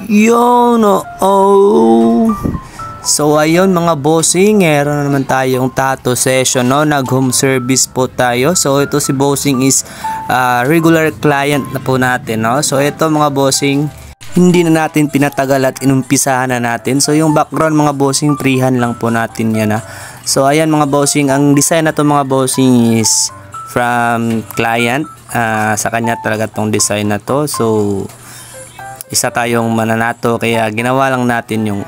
Yun, oh. So ayun mga bossing, meron na naman tayong tattoo session, no? Nag-home service po tayo. So ito si bossing is regular client na po natin, no? So ito mga bossing, hindi na natin pinatagal at inumpisahan na natin. So yung background mga bossing, freehan lang po natin yan, ha. So ayan mga bossing, ang design na to mga bossing is from client. Sa kanya talaga tong design na to. So isa tayong mananato, kaya ginawa lang natin yung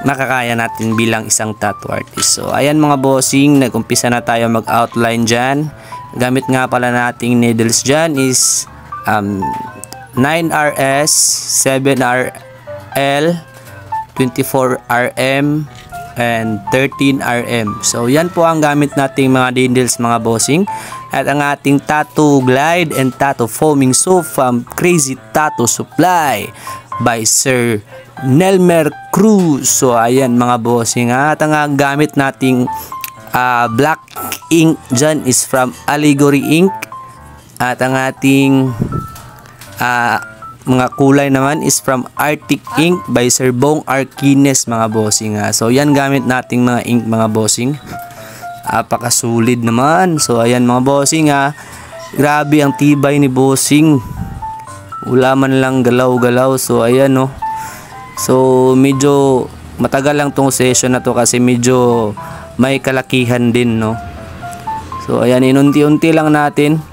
makakaya natin bilang isang tattoo artist. So ayan mga bossing, nag-umpisa na tayo mag-outline dyan. Gamit nga pala nating needles dyan is 9RS, 7RL, 24RM, and 13RM. So yan po ang gamit nating mga needles mga bossing. At ang ating tattoo glide and tattoo foaming soap from Crazy Tattoo Supply by Sir Nelmer Cruz. So ayan mga bossing, at ang gamit nating black ink dyan is from Allegory Ink. At ang ating mga kulay naman is from Arctic Ink by Sir Bong Arquines mga bossing. So yan gamit nating mga ink mga bossing. Apakasulid naman. So ayan mga bossing, grabe ang tibay ni bossing, wala man lang galaw-galaw. So ayan, no. So medyo matagal lang tong session na to kasi medyo may kalakihan din, no. So ayan, inunti-unti lang natin.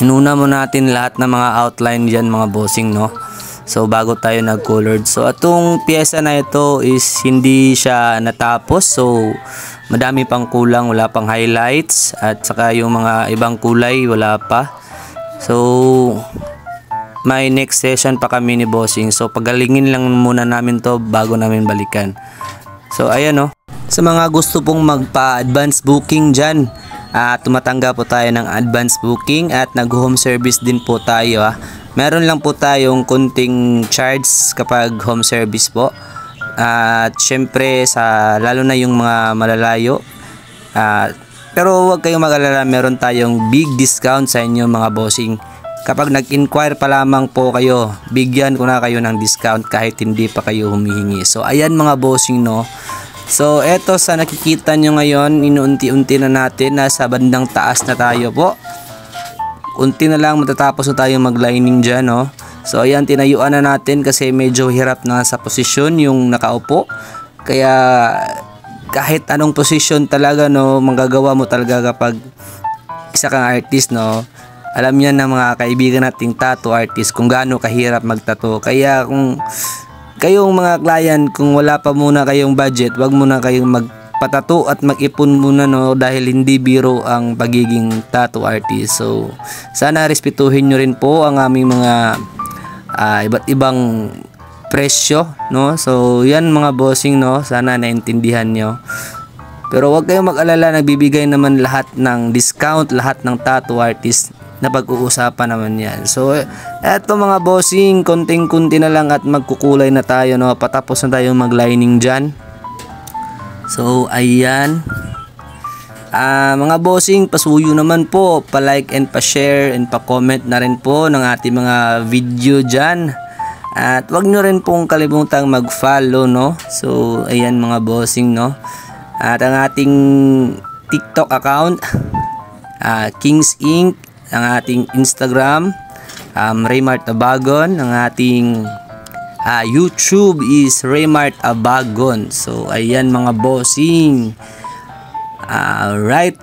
Inuna mo natin lahat ng mga outline dyan mga bossing, no. So bago tayo nag-colored. So atong pyesa na ito is hindi siya natapos. So madami pang kulang, wala pang highlights, at saka yung mga ibang kulay wala pa. So may next session pa kami ni bossing. So pagalingin lang muna namin to bago namin balikan. So ayan, no. Sa mga gusto pong magpa-advance booking dyan, tumatanggap po tayo ng advance booking at nag-home service din po tayo, ha. Meron lang po tayong kunting charge kapag home service po. At syempre lalo na yung mga malalayo. Pero huwag kayong mag-alala, meron tayong big discount sa inyo mga bossing. Kapag nag-inquire pa lamang po kayo, bigyan ko na kayo ng discount kahit hindi pa kayo humihingi. So ayan mga bossing, no. So eto, sa nakikita nyo ngayon, inuunti-unti na natin, nasa bandang taas na tayo po. Unti na lang matatapos na tayo mag-lining dyan, no. So ayan, tinayuan na natin kasi medyo hirap na sa posisyon yung nakaupo. Kaya kahit anong posisyon talaga, no, manggagawa mo talaga kapag isa kang artist, no. Alam yan ng mga kaibigan nating tattoo artist kung gaano kahirap magtattoo. Kaya kung kayong mga client, kung wala pa muna kayong budget, wag muna kayong magpatato at mag-ipon muna, no, dahil hindi biro ang pagiging tattoo artist. So sana respetuhin nyo rin po ang aming mga iba't ibang presyo, no. So yan mga bossing, no, sana naintindihan nyo. Pero wag kayong mag-alala, nagbibigay naman lahat ng discount, lahat ng tattoo artist na pag-uusapan naman yan. So eto mga bossing, konting-kunti na lang at magkukulay na tayo, no. Patapos na tayo mag-lining dyan. So ayan, mga bossing, pasuyo naman po, pa-like and pa-share and pa-comment na rin po ng ating mga video dyan. At wag nyo rin pong kalimutang mag-follow, no. So ayan mga bossing, no. At ang ating TikTok account, Kings Ink. Ang ating Instagram, Raymart Abagon. Ang ating YouTube is Raymart Abagon. So ayan mga bossing. Alright.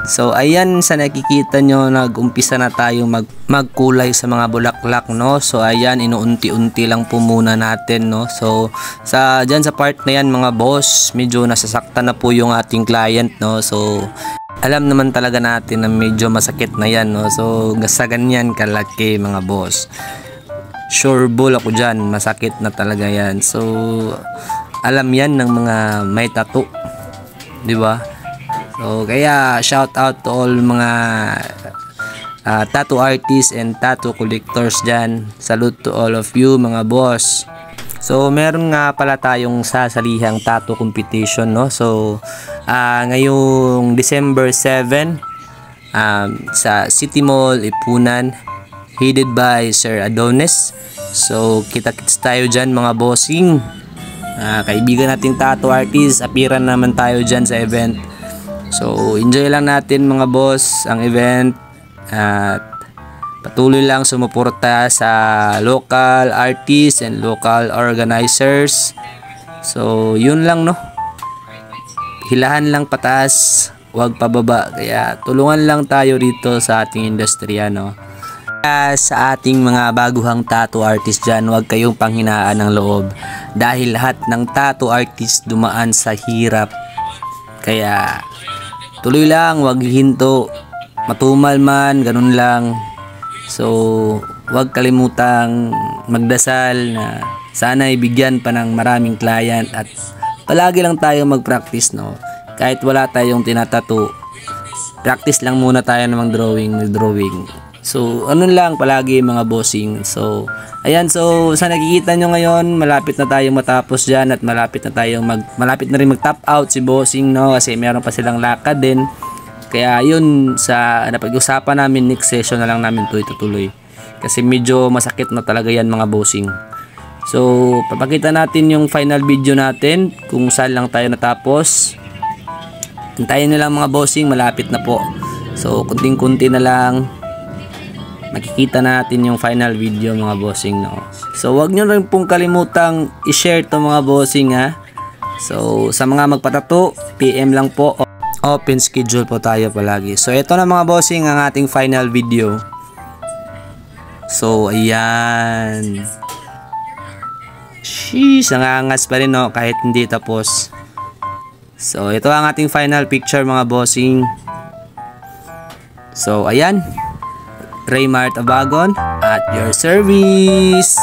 So ayan, sa nakikita nyo, nag-umpisa na tayo magkulay sa mga bulaklak, no. So ayan, inuunti-unti lang po muna natin, no. So dyan sa part na yan mga boss, medyo nasasaktan na po yung ating client, no. So alam naman talaga natin na medyo masakit na yan, no. So sa ganyan kalaki mga boss, sure bull ako dyan, masakit na talaga yan. So alam yan ng mga may tattoo, di ba? So kaya shout out to all mga tattoo artists and tattoo collectors dyan. Salute to all of you mga boss. So meron nga pala tayong sasalihang tattoo competition, no. So ngayong December 7, sa City Mall, Ipunan, headed by Sir Adonis So kita-kits tayo dyan mga bossing. Kaibigan nating tattoo artist, apiran naman tayo dyan sa event. So enjoy lang natin mga boss ang event. At patuloy lang sumuporta sa local artists and local organizers. So yun lang, no, hilahan lang pataas, wag pababa. Kaya tulungan lang tayo dito sa ating industriya, no. Kaya sa ating mga baguhang tattoo artist dyan, huwag kayong panghinaan ng loob. Dahil lahat ng tattoo artist dumaan sa hirap. Kaya tuloy lang, huwag hinto. Matumal man, ganun lang. So huwag kalimutang magdasal na sana ibigyan pa ng maraming client. At palagi lang tayo mag-practice, no. Kahit wala tayong tinatato, practice lang muna tayo ng drawing. So, ano lang palagi mga bossing. So, ayan. So, sa nakikita nyo ngayon, malapit na tayong matapos dyan at malapit na rin mag-top out si bossing, no? Kasi meron pa silang lakad din. Kaya, yun, sa napag-usapan namin, next session na lang namin ito itutuloy. Kasi medyo masakit na talaga yan mga bossing. So, papakita natin yung final video natin kung saan lang tayo natapos. Hintayin nyo lang mga bossing, malapit na po. So, kunting-kunti na lang. Makikita natin yung final video mga bossing, no. So wag nyo rin pong kalimutang i-share to mga bossing, ha. So sa mga magpatato, PM lang po. Open schedule po tayo palagi. So ito na mga bossing ang ating final video. So ayan. Sheesh, nangangas pa rin, no, kahit hindi tapos. So ito ang ating final picture mga bossing. So ayan, Raymart Abagon at your service.